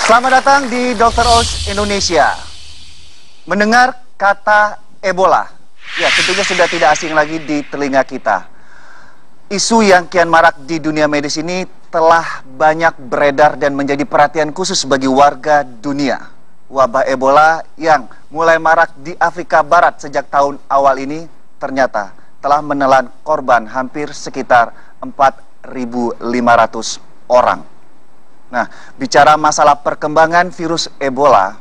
Selamat datang di Dr. Oz Indonesia. Mendengar kata Ebola, ya tentunya sudah tidak asing lagi di telinga kita. Isu yang kian marak di dunia medis ini telah banyak beredar dan menjadi perhatian khusus bagi warga dunia. Wabah Ebola yang mulai marak di Afrika Barat sejak tahun awal ini ternyata telah menelan korban hampir sekitar 4.500 orang. Nah, bicara masalah perkembangan virus Ebola,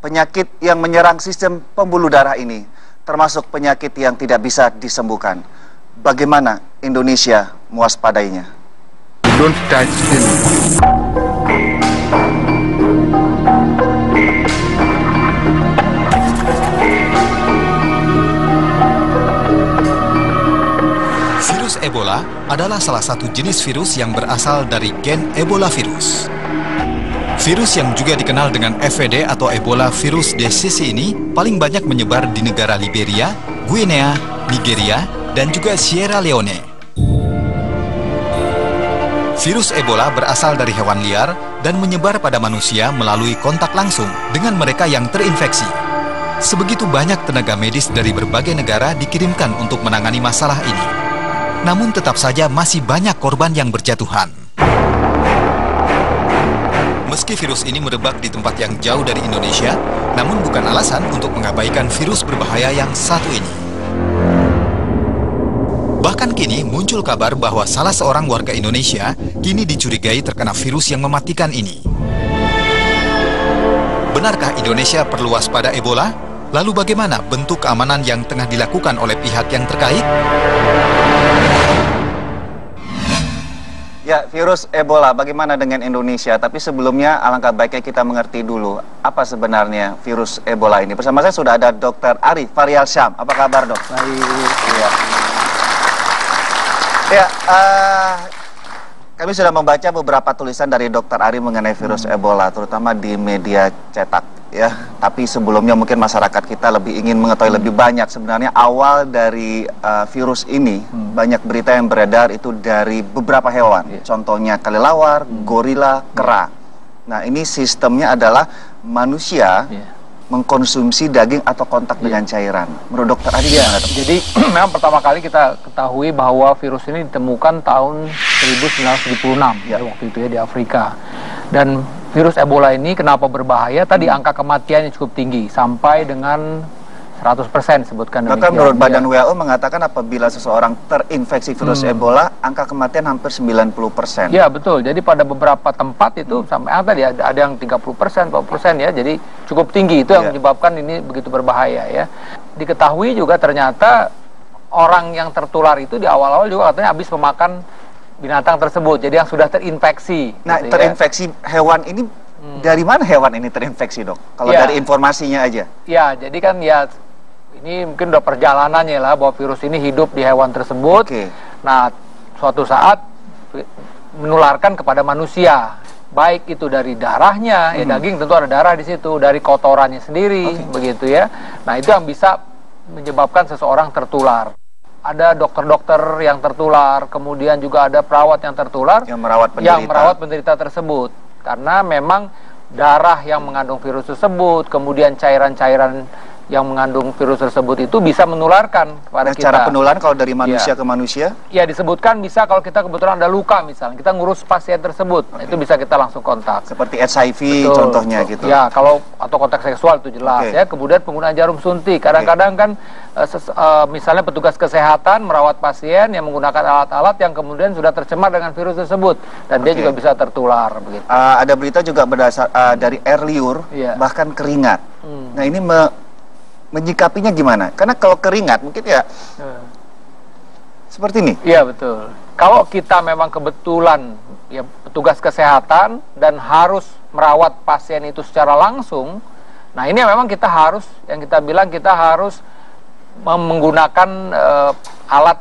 penyakit yang menyerang sistem pembuluh darah ini termasuk penyakit yang tidak bisa disembuhkan. Bagaimana Indonesia mewaspadainya? Don't touch this. Virus Ebola adalah salah satu jenis virus yang berasal dari gen Ebola virus. Virus yang juga dikenal dengan EVD atau Ebola virus disease ini paling banyak menyebar di negara Liberia, Guinea, Nigeria, dan juga Sierra Leone. Virus Ebola berasal dari hewan liar dan menyebar pada manusia melalui kontak langsung dengan mereka yang terinfeksi. Sebegitu banyak tenaga medis dari berbagai negara dikirimkan untuk menangani masalah ini. Namun tetap saja masih banyak korban yang berjatuhan. Meski virus ini merebak di tempat yang jauh dari Indonesia, namun bukan alasan untuk mengabaikan virus berbahaya yang satu ini. Bahkan kini muncul kabar bahwa salah seorang warga Indonesia kini dicurigai terkena virus yang mematikan ini. Benarkah Indonesia perlu waspada Ebola? Lalu bagaimana bentuk keamanan yang tengah dilakukan oleh pihak yang terkait? Ya, virus Ebola, bagaimana dengan Indonesia? Tapi sebelumnya alangkah baiknya kita mengerti dulu apa sebenarnya virus Ebola ini. Bersama saya sudah ada Dr. Ari Faryalsyam. Apa kabar, Dok? Baik. Ya, kami sudah membaca beberapa tulisan dari Dr. Ari mengenai virus Ebola, terutama di media cetak. Ya, tapi sebelumnya mungkin masyarakat kita lebih ingin mengetahui lebih banyak sebenarnya awal dari virus ini. Banyak berita yang beredar itu dari beberapa hewan, contohnya kelelawar, gorila, kera. Nah, ini sistemnya adalah manusia mengkonsumsi daging atau kontak dengan cairan. Menurut Dokter Adi gimana, Dok? Jadi memang pertama kali kita ketahui bahwa virus ini ditemukan tahun 1976 waktu itu ya di Afrika. Dan virus Ebola ini kenapa berbahaya? Tadi angka kematiannya cukup tinggi sampai dengan 100% sebutkan demikian. Bahkan menurut Badan WHO mengatakan apabila seseorang terinfeksi virus Ebola, angka kematian hampir 90%. Ya, betul. Jadi pada beberapa tempat itu sampai tadi ada yang 30%, 40% ya. Jadi cukup tinggi, itu yang menyebabkan ini begitu berbahaya ya. Diketahui juga ternyata orang yang tertular itu di awal-awal juga katanya habis memakan binatang tersebut. Jadi yang sudah terinfeksi. Nah, gitu terinfeksi hewan ini dari mana hewan ini terinfeksi, Dok? Kalau dari informasinya aja. Ya, jadi kan ya ini mungkin udah perjalanannya lah bahwa virus ini hidup di hewan tersebut. Nah, suatu saat menularkan kepada manusia. Baik itu dari darahnya, ya daging tentu ada darah di situ, dari kotorannya sendiri, begitu ya. Nah, itu yang bisa menyebabkan seseorang tertular. Ada dokter-dokter yang tertular, kemudian juga ada perawat yang tertular, yang merawat penderita tersebut. Karena memang darah yang mengandung virus tersebut, kemudian cairan-cairan yang mengandung virus tersebut itu bisa menularkan kepada kita. Cara penularan kalau dari manusia ke manusia? Ya, disebutkan bisa kalau kita kebetulan ada luka misalnya, kita ngurus pasien tersebut, itu bisa kita langsung kontak. Seperti HIV contohnya gitu. Ya, kalau atau kontak seksual itu jelas ya. Kemudian penggunaan jarum suntik. Kadang-kadang kan misalnya petugas kesehatan merawat pasien yang menggunakan alat-alat yang kemudian sudah tercemar dengan virus tersebut dan dia juga bisa tertular begitu. Ada berita juga berdasar dari air liur, bahkan keringat. Nah, ini menyikapinya gimana? Karena kalau keringat mungkin ya seperti ini. Iya, betul. Kalau kita memang kebetulan ya petugas kesehatan dan harus merawat pasien itu secara langsung, nah ini memang kita harus, yang kita bilang kita harus menggunakan alat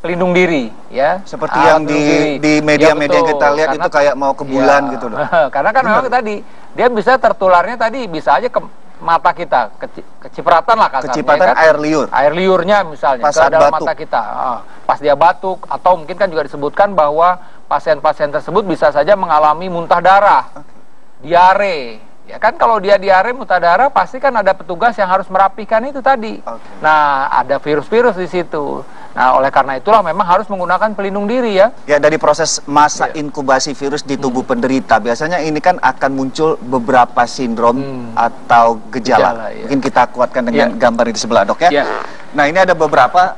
pelindung diri ya. Seperti yang di media-media kita lihat itu kayak mau ke bulan gitu loh. Karena kan memang tadi dia bisa tertularnya tadi bisa aja ke mata kita, kecipratan lah kasarnya. Kecipratan kan? Air liurnya misalnya ke dalam mata kita. Pas dia batuk, atau mungkin kan juga disebutkan bahwa pasien-pasien tersebut bisa saja mengalami muntah darah. diare. Ya kan kalau dia diare muntah darah pasti kan ada petugas yang harus merapikan itu tadi. Nah, ada virus-virus di situ. Nah, oleh karena itulah memang harus menggunakan pelindung diri ya. Ya, dari proses masa inkubasi virus di tubuh penderita, biasanya ini kan akan muncul beberapa sindrom atau gejala. Ya. Mungkin kita kuatkan dengan gambar di sebelah, Dok ya. Nah, ini ada beberapa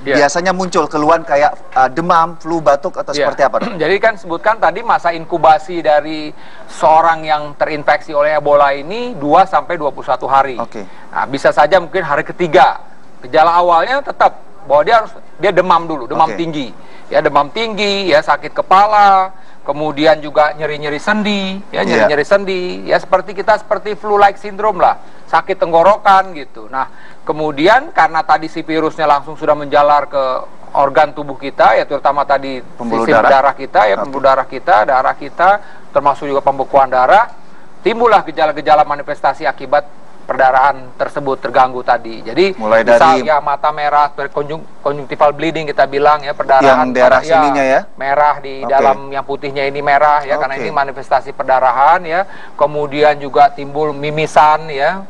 biasanya muncul keluhan kayak demam, flu, batuk atau seperti apa, Dok? Jadi kan sebutkan tadi masa inkubasi dari seorang yang terinfeksi oleh Ebola ini 2 sampai 21 hari. Nah, bisa saja mungkin hari ketiga. Gejala awalnya tetap bahwa dia demam dulu, demam tinggi. Ya, demam tinggi, ya sakit kepala, kemudian juga nyeri-nyeri sendi, ya nyeri-nyeri sendi, ya seperti flu-like syndrome lah, sakit tenggorokan gitu. Nah, kemudian karena tadi si virusnya langsung sudah menjalar ke organ tubuh kita, ya terutama tadi sistem darah kita, ya pembuluh darah kita, termasuk juga pembekuan darah, timbullah gejala-gejala manifestasi akibat perdarahan tersebut terganggu tadi. Jadi mulai misal dari ya mata merah, conjunctival bleeding kita bilang ya, perdarahan yang daerah sininya ya, merah di dalam yang putihnya ini merah ya, karena ini manifestasi perdarahan ya. Kemudian juga timbul mimisan ya.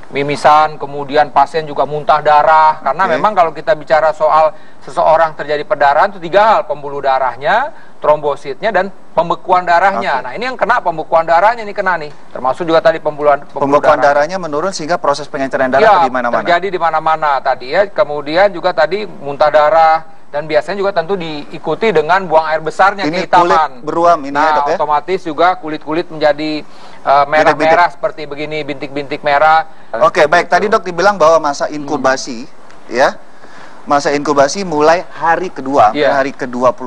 Mimisan, kemudian pasien juga muntah darah karena memang kalau kita bicara soal seseorang terjadi perdarahan itu 3 hal, pembuluh darahnya, trombositnya dan pembekuan darahnya. Nah, ini yang kena pembekuan darahnya ini kena nih. Termasuk juga tadi pembekuan darahnya menurun sehingga proses pengenceran darah di mana-mana. Terjadi di mana-mana tadi ya. Kemudian juga tadi muntah darah dan biasanya juga tentu diikuti dengan buang air besarnya, ini kehitaman. Kulit beruam ini ya, Dok ya. Otomatis juga kulit-kulit menjadi merah-merah seperti begini, bintik-bintik merah. Oke, baik. Tadi Dok dibilang bahwa masa inkubasi ya. Masa inkubasi mulai hari kedua, hari ke-21.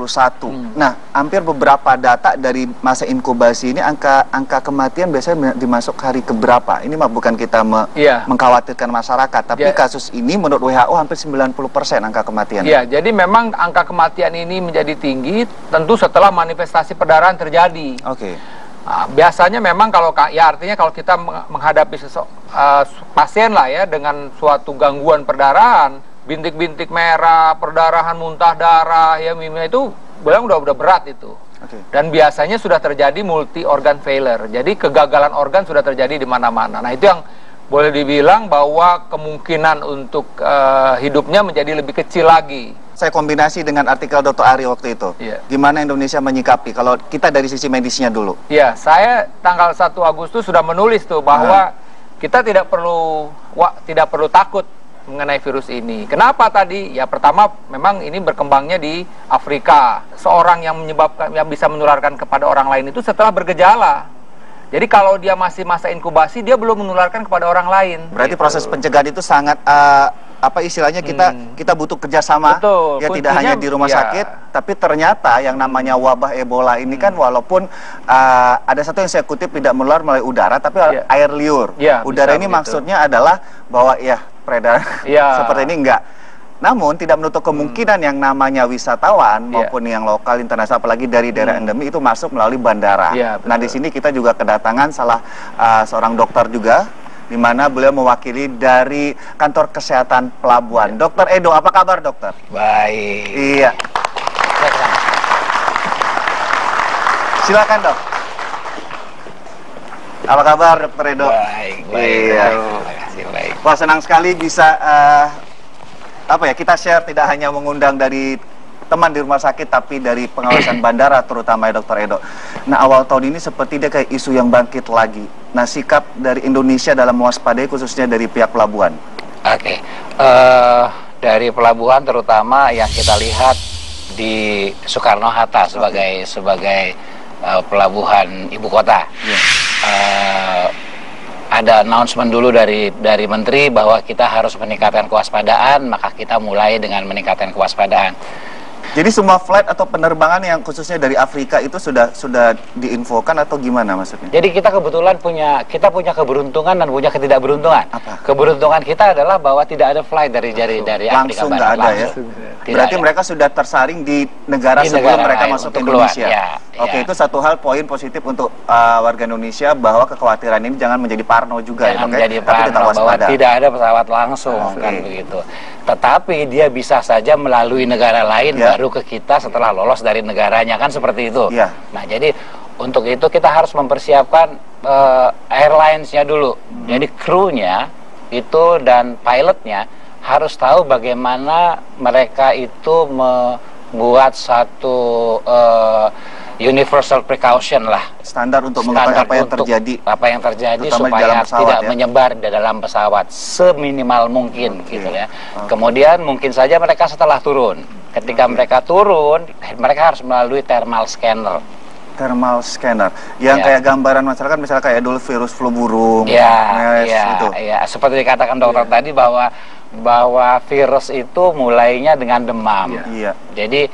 Nah, hampir beberapa data dari masa inkubasi ini angka kematian biasanya dimasuk hari keberapa. Ini mah bukan kita mengkhawatirkan masyarakat, tapi kasus ini menurut WHO hampir 90% angka kematian. Iya, jadi memang angka kematian ini menjadi tinggi tentu setelah manifestasi perdarahan terjadi. Nah, biasanya memang kalau artinya kalau kita menghadapi pasien lah ya dengan suatu gangguan perdarahan, bintik-bintik merah, perdarahan, muntah darah, ya itu bilang udah berat itu. Dan biasanya sudah terjadi multi organ failure. Jadi kegagalan organ sudah terjadi di mana-mana. Nah, itu yang boleh dibilang bahwa kemungkinan untuk hidupnya menjadi lebih kecil lagi. Saya kombinasi dengan artikel Dr. Ari waktu itu. Gimana Indonesia menyikapi? Kalau kita dari sisi medisnya dulu. Iya, saya tanggal 1 Agustus sudah menulis tuh bahwa kita tidak perlu takut mengenai virus ini. Kenapa tadi? Ya pertama memang ini berkembangnya di Afrika. Seorang yang bisa menularkan kepada orang lain itu setelah bergejala. Jadi kalau dia masih masa inkubasi, dia belum menularkan kepada orang lain. Berarti proses pencegahan itu sangat apa istilahnya kita butuh kerjasama. Betul, ya tidak hanya di rumah sakit, tapi ternyata yang namanya wabah Ebola ini kan walaupun ada satu yang saya kutip tidak menular melalui udara, tapi air liur. Udara ini maksudnya adalah bahwa peredaran seperti ini enggak. Namun tidak menutup kemungkinan yang namanya wisatawan maupun yang lokal internasional, apalagi dari daerah endemi itu masuk melalui bandara. Nah, di sini kita juga kedatangan salah seorang dokter juga, di mana beliau mewakili dari kantor kesehatan pelabuhan. Dokter Edo, apa kabar dokter? Baik. Iya. Silakan dok. Apa kabar dokter Edo? Baik. Terima kasih, baik. Wah, senang sekali bisa kita share tidak hanya mengundang dari teman di rumah sakit, tapi dari pengawasan bandara terutama ya dokter Edo. Nah, awal tahun ini seperti dia kayak isu yang bangkit lagi. Nah, sikap dari Indonesia dalam mewaspadai khususnya dari pihak pelabuhan. Dari pelabuhan terutama yang kita lihat di Soekarno-Hatta sebagai pelabuhan ibu kota. Ada announcement dulu dari Menteri bahwa kita harus meningkatkan kewaspadaan, maka kita mulai dengan meningkatkan kewaspadaan. Jadi semua flight atau penerbangan yang khususnya dari Afrika itu sudah diinfokan atau gimana maksudnya? Jadi kita kebetulan punya keberuntungan dan punya ketidakberuntungan. Apa? Keberuntungan kita adalah bahwa tidak ada flight dari Afrika langsung nggak ada ya. Berarti mereka sudah tersaring di negara sebelum mereka masuk ke Indonesia. Oke, itu satu hal poin positif untuk warga Indonesia, bahwa kekhawatiran ini jangan menjadi parno juga. Jangan menjadi parno bahwa tidak ada pesawat langsung kan begitu. Tetapi dia bisa saja melalui negara lain baru ke kita setelah lolos dari negaranya, kan seperti itu. Nah, jadi Untuk itu kita harus mempersiapkan airlines-nya dulu. Jadi krunya itu dan pilotnya harus tahu bagaimana mereka itu membuat satu universal precaution lah. Standar untuk mengetahui apa yang terjadi supaya tidak menyebar di dalam pesawat seminimal mungkin gitu ya. Kemudian mungkin saja mereka setelah turun. Ketika mereka turun, mereka harus melalui thermal scanner. Thermal scanner yang kayak gambaran masyarakat, misalnya kayak dulu virus flu burung, gitu. Seperti dikatakan dokter tadi bahwa virus itu mulainya dengan demam. Jadi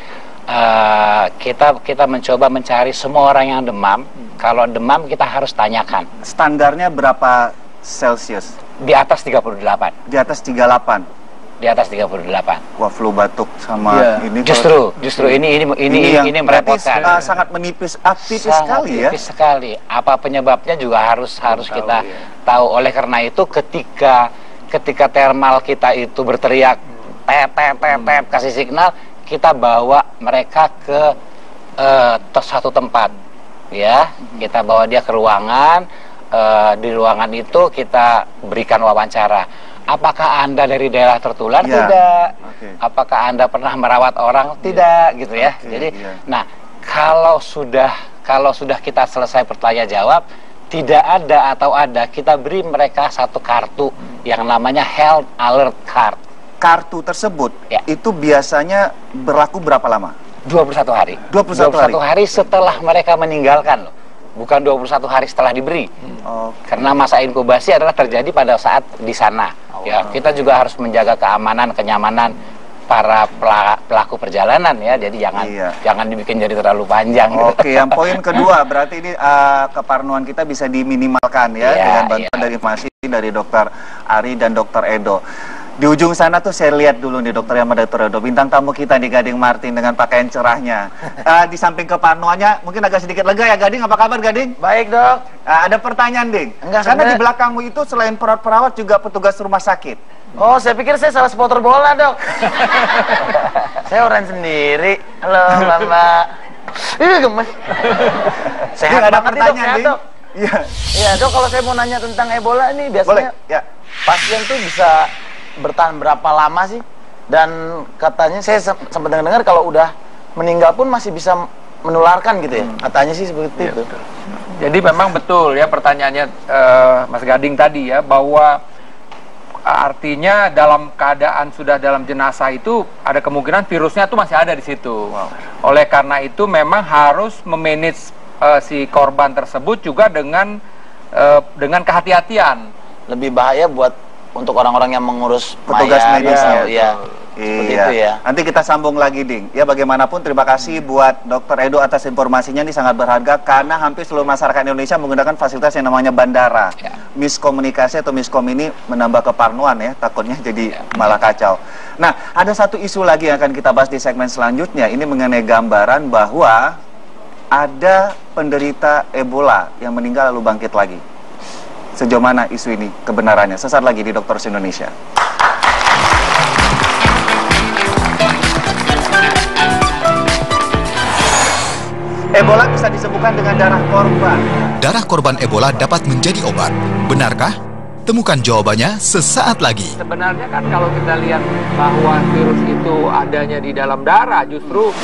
kita mencoba mencari semua orang yang demam. Kalau demam kita harus tanyakan. Standarnya berapa Celsius? Di atas 38. Di atas 38. Di atas 38. Wah, flu batuk sama ini. Justru ini merepotkan. Sangat menipis, aktivis sekali ya. Aktivis sekali. Apa penyebabnya juga harus kita tahu. Oleh karena itu ketika thermal kita itu berteriak tep kasih signal, kita bawa mereka ke satu tempat. Ya, kita bawa dia ke ruangan. Di ruangan itu kita berikan wawancara. Apakah Anda dari daerah tertular? Tidak. Apakah Anda pernah merawat orang? Tidak, gitu ya. Jadi, nah, kalau sudah kita selesai bertanya jawab, tidak ada atau ada, kita beri mereka satu kartu yang namanya Health Alert Card. Kartu tersebut itu biasanya berlaku berapa lama? 21 hari. 21 hari setelah mereka meninggalkan loh. Bukan 21 hari setelah diberi. Karena masa inkubasi adalah terjadi pada saat di sana. Kita juga harus menjaga keamanan, kenyamanan para pelaku perjalanan ya. Jadi jangan dibikin jadi terlalu panjang. Yang poin kedua berarti ini keparnoan kita bisa diminimalkan ya dengan bantuan dari informasi dari Dokter Ari dan Dokter Edo. Di ujung sana tuh saya lihat dulu nih Dokter Yama, Dokter Edo, bintang tamu kita nih Gading Martin dengan pakaian cerahnya. Di samping keparnoannya mungkin agak sedikit lega ya Gading. Apa kabar Gading? Baik dok. Ada pertanyaan Ding. Karena di belakangmu itu selain perawat juga petugas rumah sakit. Oh, saya pikir saya salah supporter bola dok. Saya orang sendiri. Halo Mbak. Gemes. Sehat ada banget pertanyaan dok. Iya dok, kalau saya mau nanya tentang Ebola ini biasanya pasien tuh bisa bertahan berapa lama sih? Dan katanya saya sempat dengar kalau udah meninggal pun masih bisa menularkan gitu ya. Katanya sih seperti itu. Jadi memang betul ya pertanyaannya Mas Gading tadi ya, bahwa artinya dalam keadaan sudah dalam jenazah itu ada kemungkinan virusnya tuh masih ada di situ. Oleh karena itu memang harus memanage si korban tersebut juga dengan kehati-hatian. Lebih bahaya buat untuk orang-orang yang mengurus petugas medisnya. Itu ya. Nanti kita sambung lagi Ding. Ya bagaimanapun terima kasih buat Dokter Edo atas informasinya, ini sangat berharga karena hampir seluruh masyarakat Indonesia menggunakan fasilitas yang namanya bandara. Miskomunikasi atau miskom ini menambah keparnoan ya, takutnya jadi malah kacau. Nah, ada satu isu lagi yang akan kita bahas di segmen selanjutnya. Ini mengenai gambaran bahwa ada penderita Ebola yang meninggal lalu bangkit lagi. Sejauh mana isu ini kebenarannya? Sesaat lagi di Dokter Indonesia. Ebola bisa disembuhkan dengan darah korban. Darah korban Ebola dapat menjadi obat. Benarkah? Temukan jawabannya sesaat lagi. Sebenarnya kan kalau kita lihat bahwa virus itu adanya di dalam darah, justru